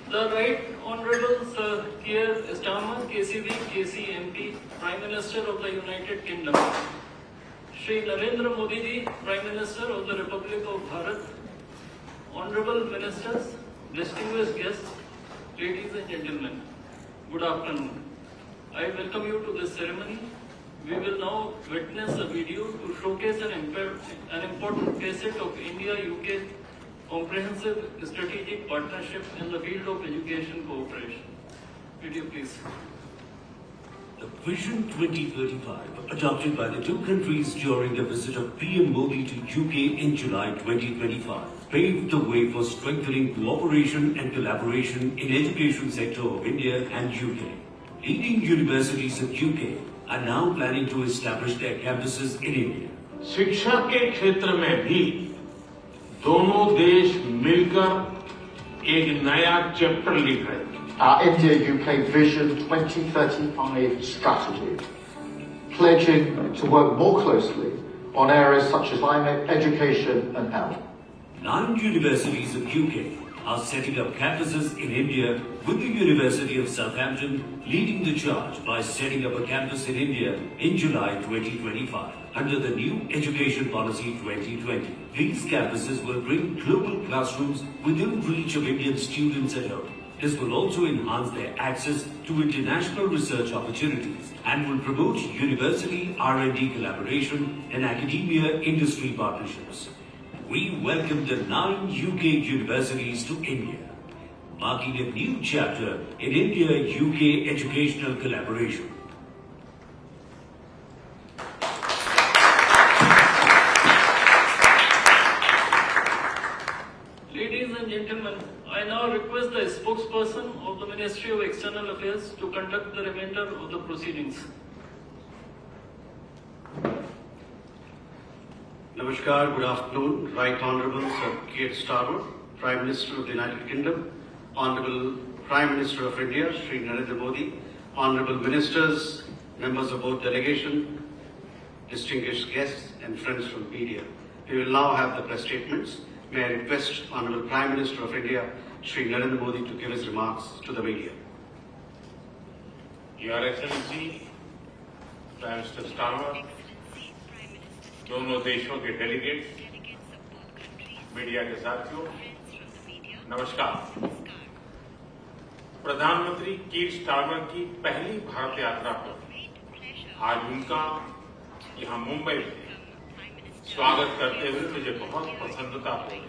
The Right Honourable Sir Keir Starmer, KCB, KCMP, Prime Minister of the United Kingdom. Shri Narendra Modi ji, Prime Minister of the Republic of Bharat. Honourable Ministers, distinguished guests, ladies and gentlemen, good afternoon. I welcome you to this ceremony. We will now witness a video to showcase an important facet of India-UK comprehensive strategic partnership in the field of education cooperation. Video please. The Vision 2035, adopted by the two countries during the visit of PM Modi to UK in July 2025, paved the way for strengthening cooperation and collaboration in education sector of India and UK. Leading universities of UK are now planning to establish their campuses in India. शिक्षा के क्षेत्र में भी दोनों देश मिलकर एक नया चैप्टर लिख रहे हैं. Our India-UK Vision 2035 strategy, pledging to work more closely on areas such as climate, education and health. 9 universities of UK are setting up campuses in India, with the University of Southampton leading the charge by setting up a campus in India in July 2025 under the new Education Policy 2020. These campuses will bring global classrooms within reach of Indian students at home. This will also enhance their access to international research opportunities and will promote university R&D collaboration and academia-industry partnerships. We welcome the 9 UK universities to India, marking a new chapter in India-UK educational collaboration. Ladies and gentlemen, I now request the spokesperson of the Ministry of External Affairs to conduct the remainder of the proceedings. Namaskar, good afternoon. Right Honourable Sir Keir Starmer, Prime Minister of the United Kingdom, Honourable Prime Minister of India, Shri Narendra Modi, Honourable Ministers, members of both delegation, distinguished guests and friends from media. We will now have the press statements. May I request Honourable Prime Minister of India, Shri Narendra Modi, to give his remarks to the media. Your Excellency, Prime Minister Starmer, दोनों देशों के delegates, media के साथियों, नमस्कार. प्रधानमंत्री कीर Starmer की पहली भारत यात्रा पर आज उनका यहां मुंबई में स्वागत करते हुए मुझे बहुत प्रसन्नता हो रही है.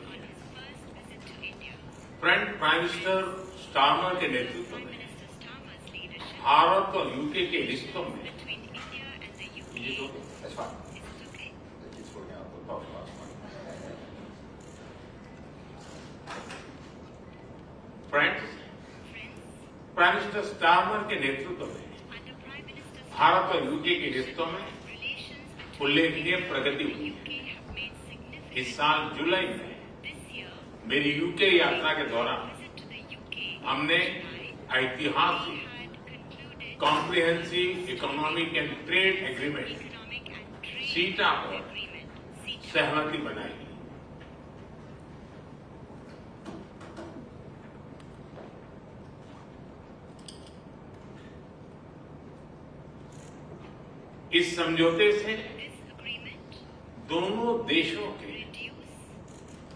फ्रेंड प्राइम मिनिस्टर स्टारमर के नेतृत्व में भारत और यूके के रिश्तों में फ्रेंड्स, प्राइम मिनिस्टर स्टारमर के नेतृत्व में भारत और यूके के रिश्तों में उल्लेखनीय प्रगति हुई है. इस साल जुलाई में मेरी यूके यात्रा के दौरान हमने ऐतिहासिक comprehensive economic and trade agreement सीटा पर सहमति बनाई. इस समझौते से दोनों देशों के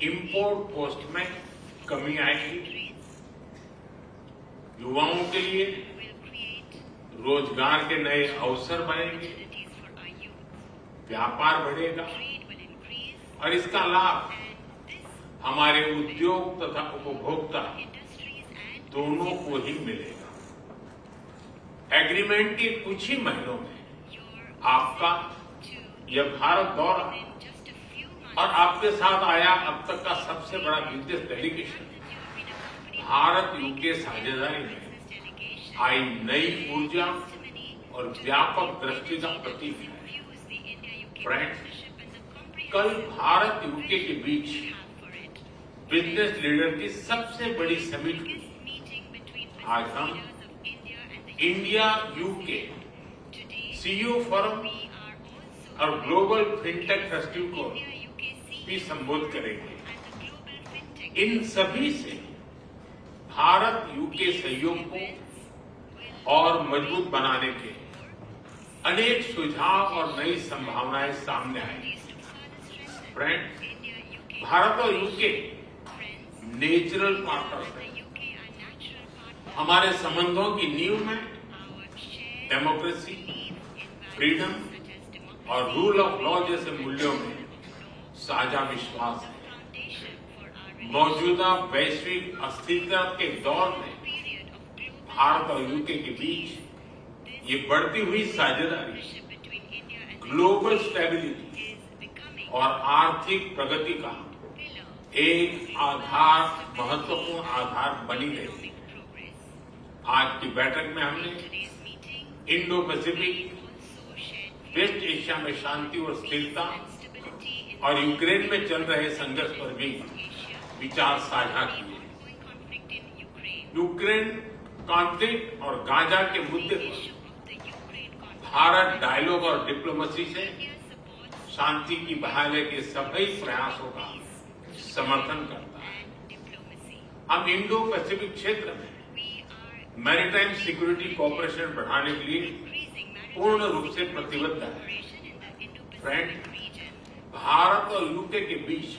इंपोर्ट कॉस्ट में कमी आएगी, युवाओं के लिए रोजगार के नए अवसर बनेंगे, व्यापार बढ़ेगा और इसका लाभ हमारे उद्योग तथा उपभोक्ता दोनों को ही मिलेगा. एग्रीमेंट के कुछ ही महीनों में आपका यह भारत दौरा और आपके साथ आया अब तक का सबसे बड़ा बिजनेस डेलीगेशन भारत यूके साझेदारी में आई नई ऊर्जा और व्यापक दृष्टि का प्रतीक है. फ्रेंड्स, कल भारत यूके के बीच बिजनेस लीडर की सबसे बड़ी समिट हुई. आज हम इंडिया यूके सीईओ फोरम और ग्लोबल फिनटेक फेस्टिवल को भी संबोधित करेंगे. इन सभी से भारत यूके सहयोग को और मजबूत बनाने के अनेक सुझाव और नई संभावनाएं सामने आई। फ्रेंड्स, भारत और यूके नेचुरल पार्टनर्स हैं। हमारे संबंधों की नींव में डेमोक्रेसी, फ्रीडम और रूल ऑफ लॉ जैसे मूल्यों में साझा विश्वास है। मौजूदा वैश्विक अस्थिरता के दौर में भारत और यूके के बीच ये बढ़ती हुई साझेदारी ग्लोबल स्टेबिलिटी और आर्थिक प्रगति का एक महत्वपूर्ण आधार बनी रही। आज की बैठक में हमने इंडो पैसिफिक, वेस्ट एशिया में शांति और स्थिरता और यूक्रेन में चल रहे संघर्ष पर भी विचार साझा किए। यूक्रेन कॉन्फ्लिक्ट और गाजा के मुद्दे पर भारत डायलॉग और डिप्लोमेसी से शांति की बहाली के सभी प्रयासों का समर्थन करता है। हम इंडो पैसिफिक क्षेत्र में मैरीटाइम सिक्योरिटी कोऑपरेशन बढ़ाने के लिए पूर्ण रूप से प्रतिबद्ध है। फ्रेंड, भारत और यूके के बीच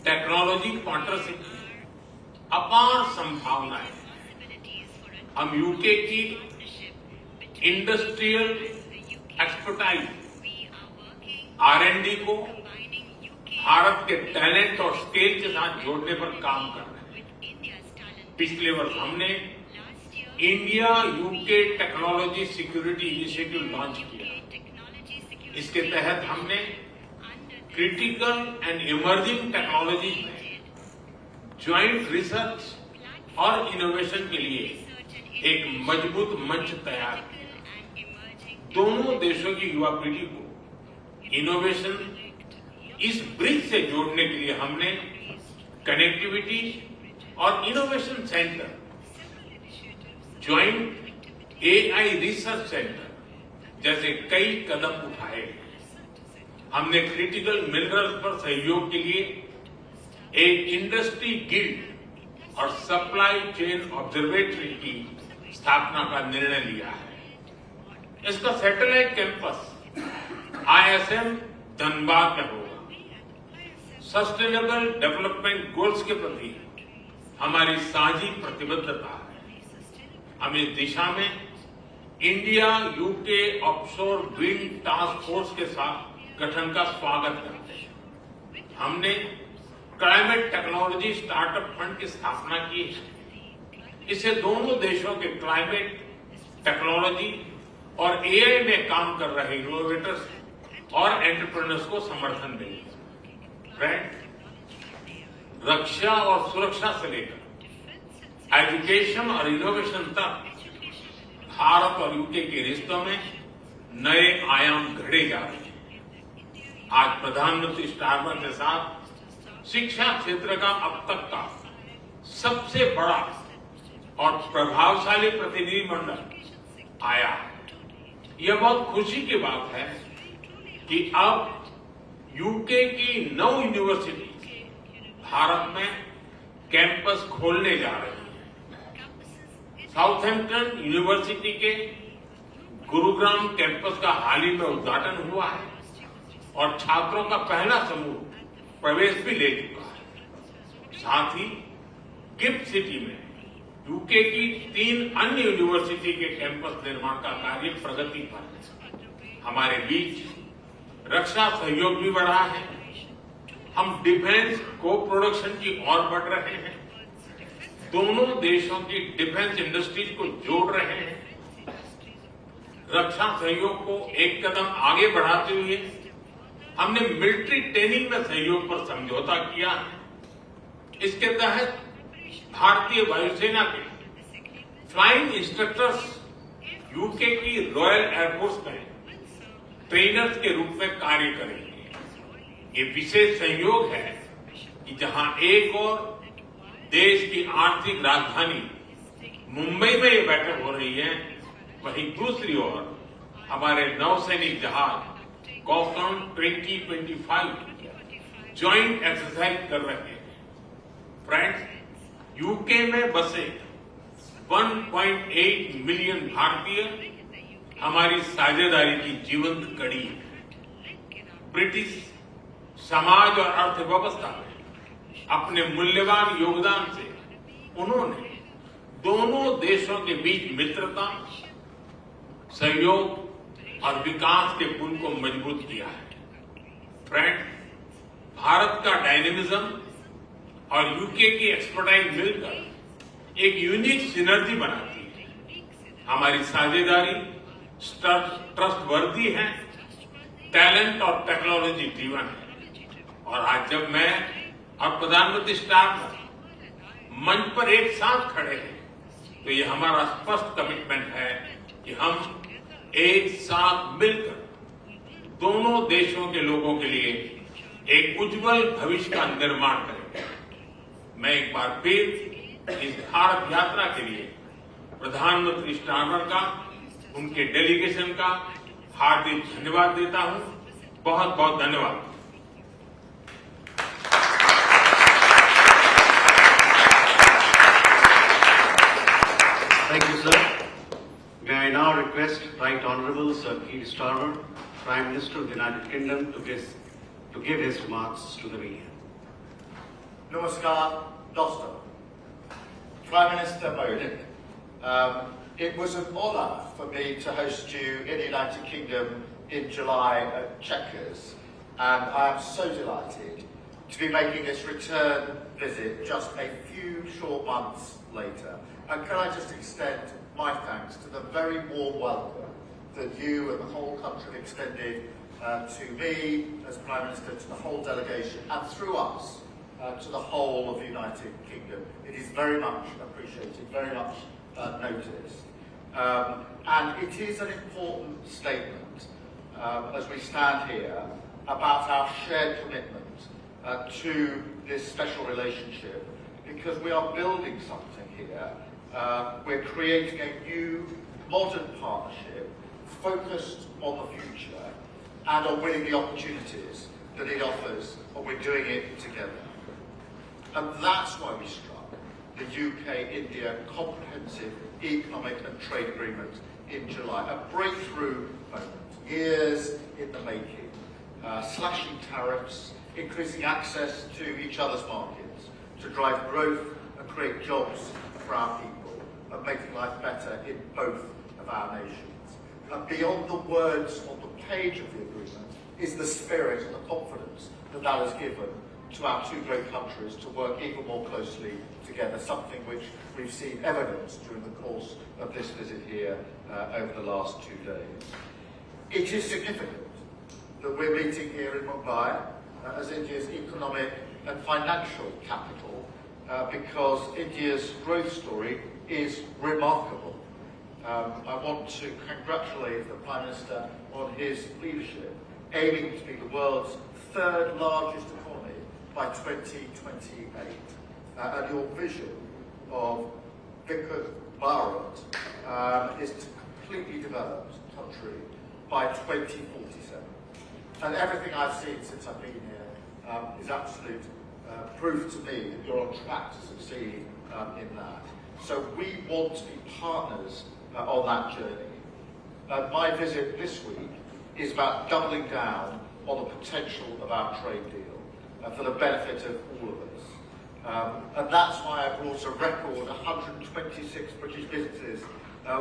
टेक्नोलॉजी पार्टनरशिप में अपार संभावनाएं हैं। हम यूके की इंडस्ट्रियल एक्सपर्टाइज R&D को भारत के टैलेंट और स्केल के साथ जोड़ने पर काम कर रहे हैं। पिछले वर्ष हमने India UK technology security initiative launch किया। इसके तहत हमने क्रिटिकल एंड इमर्जिंग टेक्नोलॉजी में ज्वाइंट रिसर्च और इनोवेशन के लिए एक मजबूत मंच तैयार किया। दोनों देशों की युवा पीढ़ी को इनोवेशन इस ब्रिज से जोड़ने के लिए हमने कनेक्टिविटी और innovation centre, joint AI research centre जैसे कई कदम उठाए। हमने क्रिटिकल मिनरल्स पर सहयोग के लिए एक इंडस्ट्री गिल्ड और सप्लाई चेन ऑब्जर्वेटरी की स्थापना का निर्णय लिया है। इसका सैटेलाइट कैंपस ISM धनबाद में होगा। सस्टेनेबल डेवलपमेंट गोल्स के प्रति हमारी साझी प्रतिबद्धता है। हम इस दिशा में India UK offshore wind task force के साथ गठन का स्वागत करते हैं। हमने क्लाइमेट टेक्नोलॉजी स्टार्टअप फंड की स्थापना की है। इससे दोनों देशों के क्लाइमेट टेक्नोलॉजी और AI में काम कर रहे इनोवेटर्स और एंटरप्रेन्योर्स को समर्थन मिलेगा। फ्रेंड, रक्षा और सुरक्षा से लेकर एजुकेशन और इनोवेशन तक भारत और यूके के रिश्तों में नए आयाम घड़े जा रहे हैं। आज प्रधानमंत्री स्टारमर के साथ शिक्षा क्षेत्र का अब तक का सबसे बड़ा और प्रभावशाली प्रतिनिधिमंडल आया है। यह बहुत खुशी की बात है कि अब यूके की 9 यूनिवर्सिटी भारत में कैंपस खोलने जा रही है। साउथहैम्पटन यूनिवर्सिटी के गुरुग्राम कैंपस का हाल ही में उद्घाटन हुआ है और छात्रों का पहला समूह प्रवेश भी ले चुका है। साथ ही गिफ्ट सिटी में यूके की 3 अन्य यूनिवर्सिटी के कैंपस निर्माण का कार्य प्रगति पर है। हमारे बीच रक्षा सहयोग भी बढ़ा है। हम डिफेंस को प्रोडक्शन की ओर बढ़ रहे हैं। दोनों देशों की डिफेंस इंडस्ट्रीज को जोड़ रहे हैं। रक्षा सहयोग को एक कदम आगे बढ़ाते हुए हमने मिलिट्री ट्रेनिंग में सहयोग पर समझौता किया है। इसके तहत भारतीय वायुसेना के फ्लाइंग इंस्ट्रक्टर्स यूके की रॉयल एयरफोर्स में ट्रेनर्स के रूप में कार्य करेंगे। ये विशेष सहयोग है कि जहां एक और देश की आर्थिक राजधानी मुंबई में ये बैठक हो रही है, वहीं दूसरी ओर हमारे नौसैनिक जहाज कॉकन 2025 ज्वाइंट एक्सरसाइज कर रहे हैं। फ्रेंड्स, यूके में बसे 1.8 मिलियन भारतीय हमारी साझेदारी की जीवंत कड़ी है। ब्रिटिश समाज और अर्थव्यवस्था में अपने मूल्यवान योगदान से उन्होंने दोनों देशों के बीच मित्रता, सहयोग और विकास के पुल को मजबूत किया है। फ्रेंड, भारत का डायनेमिज्म और यूके की एक्सपर्टाइज मिलकर एक यूनिक सिनर्जी बनाती है। हमारी साझेदारी ट्रस्टवर्दी है, टैलेंट और टेक्नोलॉजी ड्रिवन है। और आज जब मैं और प्रधानमंत्री स्टार्मर मंच पर एक साथ खड़े हैं, तो ये हमारा स्पष्ट कमिटमेंट है कि हम एक साथ मिलकर दोनों देशों के लोगों के लिए एक उज्जवल भविष्य का निर्माण करेंगे। मैं एक बार फिर इस भारत यात्रा के लिए प्रधानमंत्री स्टार्मर का, उनके डेलीगेशन का हार्दिक धन्यवाद देता हूं। बहुत बहुत धन्यवाद। Thank you, sir. May I now request Right Honourable Sir Keir Starmer, Prime Minister of the United Kingdom, to give his remarks to the media. Namaskar, Dostum. Prime Minister Modi, it was an honour for me to host you in the United Kingdom in July at Chequers, and I am so delighted to be making this return visit just a few short months later. And can I just extend my thanks to the very warm welcome that you and the whole country have extended to me as Prime Minister, to the whole delegation, and through us to the whole of the United Kingdom. It is very much appreciated, very much noticed. And it is an important statement as we stand here about our shared commitment to this special relationship, because we are building something here. We're creating a new, modern partnership focused on the future and on winning the opportunities that it offers, and we're doing it together. And that's why we struck the UK-India Comprehensive Economic and Trade Agreement in July, a breakthrough moment, years in the making, slashing tariffs, increasing access to each other's markets, to drive growth and create jobs for our people, and making life better in both of our nations. And beyond the words on the page of the agreement is the spirit and the confidence that that has given to our two great countries to work even more closely together, something which we've seen evidence during the course of this visit here over the last 2 days. It is significant that we're meeting here in Mumbai as India's economic and financial capital because India's growth story is remarkable. I want to congratulate the Prime Minister on his leadership, aiming to be the world's third largest economy by 2028. And your vision of Viksit Bharat is to completely developed country by 2047. And everything I've seen since I've been here is absolute proof to me that you're on track to succeed in that. So we want to be partners on that journey. My visit this week is about doubling down on the potential of our trade deal for the benefit of all of us. And that's why I brought a record 126 British businesses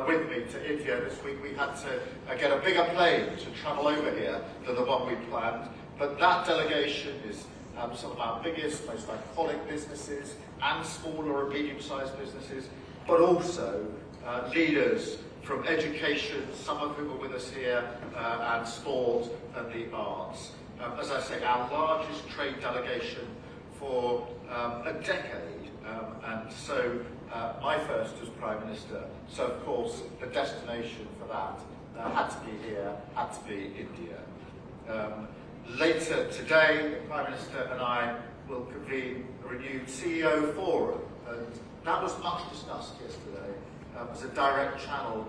with me to India this week. We had to get a bigger plane to travel over here than the one we planned. But that delegation is some of our biggest, most iconic businesses and smaller and medium-sized businesses, but also leaders from education, some of whom are with us here, and sport and the arts. As I say, our largest trade delegation for a decade, and so my first as Prime Minister, so of course the destination for that had to be here, had to be India. Later today, the Prime Minister and I will convene a renewed CEO forum, and that was much discussed yesterday as a direct channel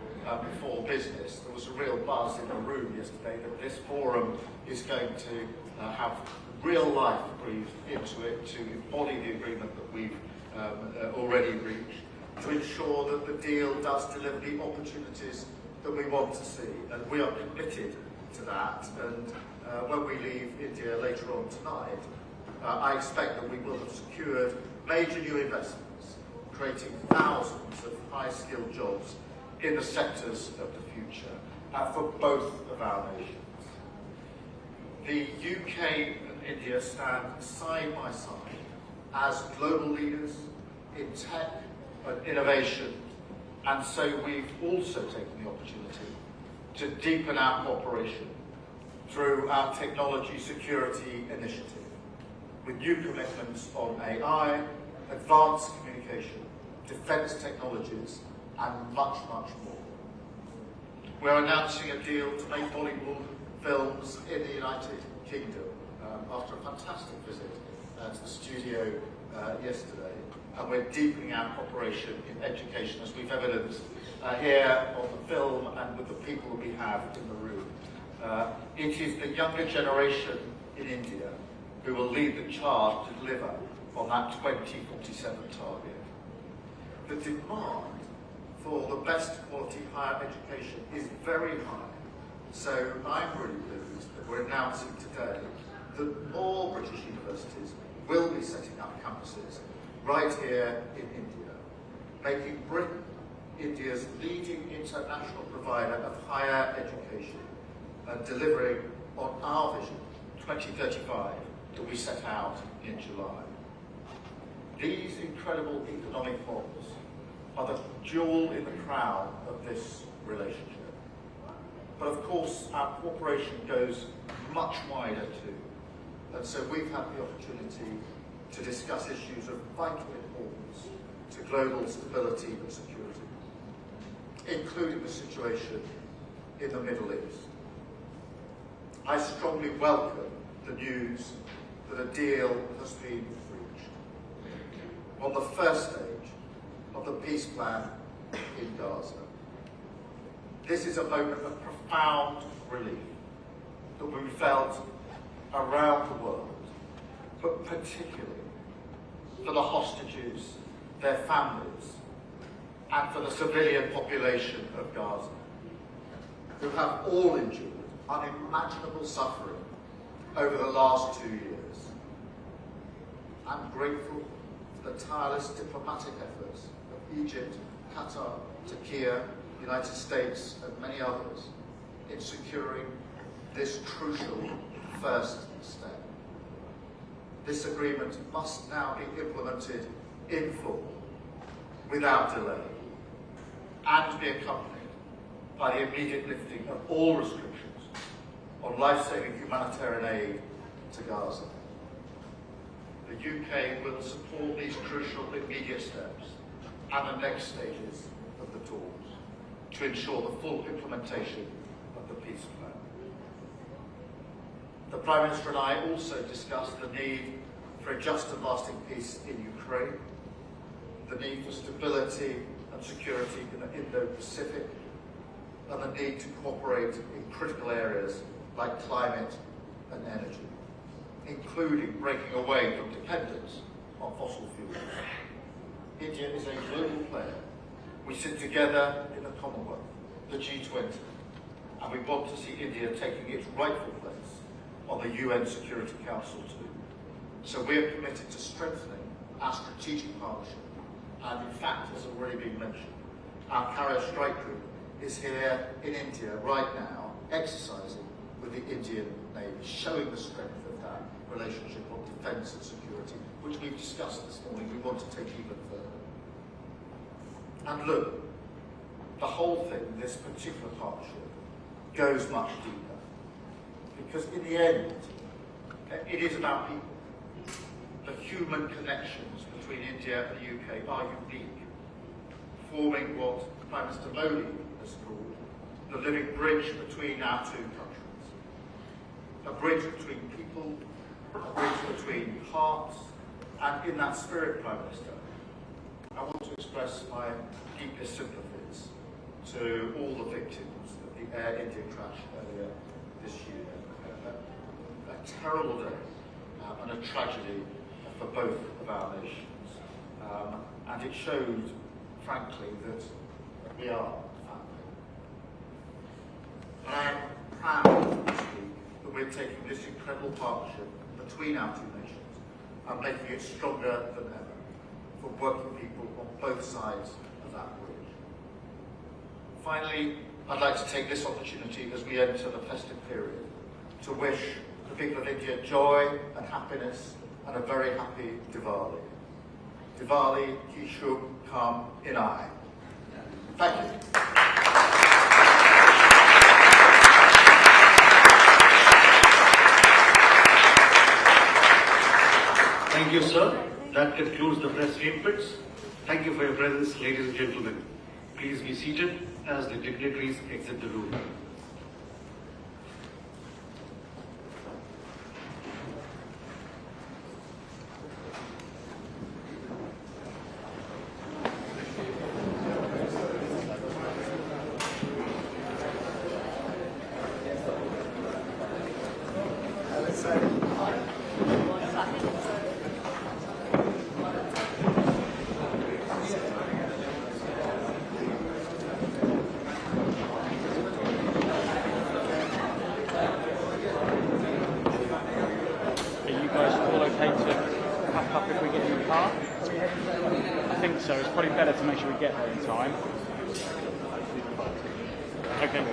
before business. There was a real buzz in the room yesterday that this forum is going to have real life breathed into it to embody the agreement that we've already ensure that the deal does deliver the opportunities that we want to see, and we are committed to that. And when we leave India later on tonight, I expect that we will have secured major new investments, creating thousands of high-skilled jobs in the sectors of the future for both of our nations. The UK and India stand side by side as global leaders in tech and innovation, and so we've also taken the opportunity to deepen our cooperation through our technology security initiative, with new commitments on AI, advanced communication, defence technologies, and much, much more. We're announcing a deal to make Bollywood films in the United Kingdom after a fantastic visit to the studio yesterday, and we're deepening our cooperation in education, as we've evidenced here on the film and with the people we have in the room. It is the younger generation in India who will lead the charge to deliver on that 2047 target. The demand for the best quality higher education is very high, so I'm really pleased that we're announcing today that more British universities will be setting up campuses right here in India, making Britain India's leading international provider of higher education and delivering on our vision 2035 that we set out in July. These incredible economic models are the jewel in the crown of this relationship. But of course, our cooperation goes much wider too. And so we've had the opportunity to discuss issues of vital importance to global stability and security, including the situation in the Middle East. I strongly welcome the news that a deal has been reached on the first stage of the peace plan in Gaza. This is a moment of profound relief that we felt around the world, but particularly for the hostages, their families, and for the civilian population of Gaza, who have all endured unimaginable suffering over the last 2 years. I'm grateful for the tireless diplomatic efforts of Egypt, Qatar, Turkey, the United States, and many others in securing this crucial first step. This agreement must now be implemented in full, without delay, and be accompanied by the immediate lifting of all restrictions on life-saving humanitarian aid to Gaza. The UK will support these crucial immediate steps and the next stages of the talks to ensure the full implementation of the peace plan. The Prime Minister and I also discussed the need for a just and lasting peace in Ukraine, the need for stability and security in the Indo-Pacific, and the need to cooperate in critical areas like climate and energy, including breaking away from dependence on fossil fuels. India is a global player. We sit together in the Commonwealth, the G20, and we want to see India taking its rightful place on the UN Security Council too. So we are committed to strengthening our strategic partnership. And in fact, as already been mentioned, our Carrier Strike Group is here in India right now, exercising with the Indian Navy, showing the strength of that relationship on defence and security, which we've discussed this morning. We want to take even further. And look, the whole thing, this particular partnership, goes much deeper. Because in the end, it is about people. The human connections between India and the UK are unique, forming what Prime Minister Modi has called the living bridge between our two countries. A bridge between people, a bridge between hearts, and in that spirit, Prime Minister, I want to express my deepest sympathies to all the victims of the Air India crash earlier this year. A terrible day and a tragedy for both of our nations. And it showed frankly, that we are family. And I'm proud this week that we're taking this incredible partnership between our two nations and making it stronger than ever for working people on both sides of that bridge. Finally, I'd like to take this opportunity as we enter the festive period to wish the people of India joy and happiness and a very happy Diwali. Diwali ki shubh kam inai. Thank you. Thank you, sir. That concludes the press statements. Thank you for your presence, ladies and gentlemen. Please be seated as the dignitaries exit the room. So it's probably better to make sure we get there in time. Okay.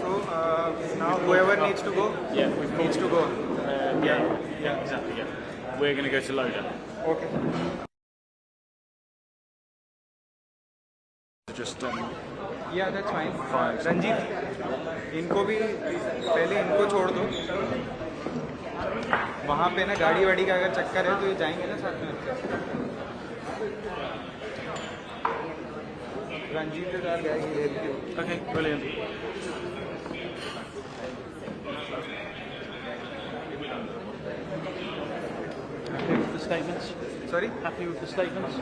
So now whoever needs to go, needs to go. Yeah, exactly. Yeah, we're going to go to Loader. Okay. Just Yeah, that's fine. Ranjit, इनको भी पहले इनको छोड़ दो. वहाँ पे ना गाड़ी वाड़ी का अगर चक्कर है तो ये जाएंगे ना साथ में. रंजीत के साथ जाएगी. Okay, brilliant. Happy with the statements? Sorry? Happy with the statements?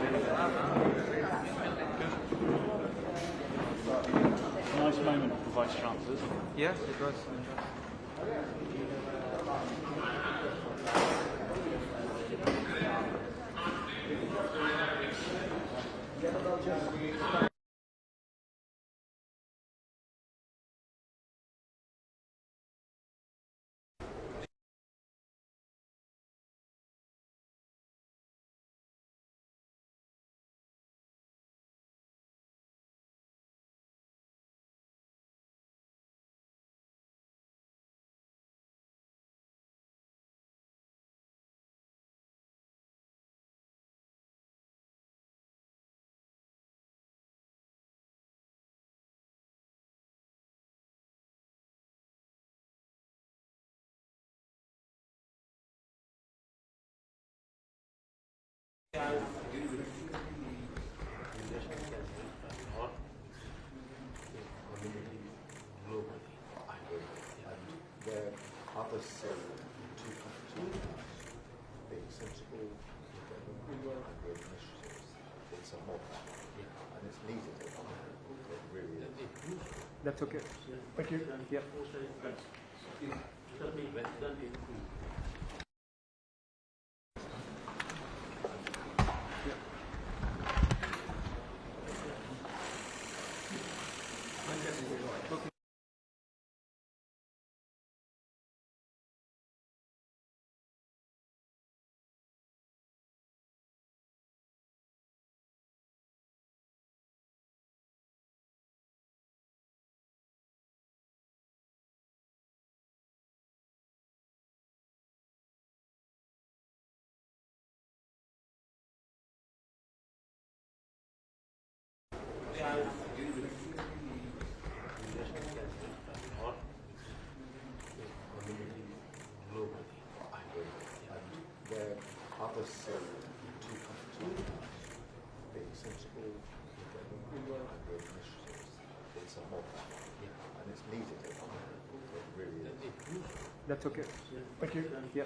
Nice moment for Vice Chancellors. Yes, it was. Where others say two countries, being sensible, and with initiatives, it's a model, and it's needed. It really is. That's okay. Thank you. Yeah. Where others say two countries, being sensible, and with initiatives, it's a model, and it's needed. It really is. That's okay. Thank you. Yeah.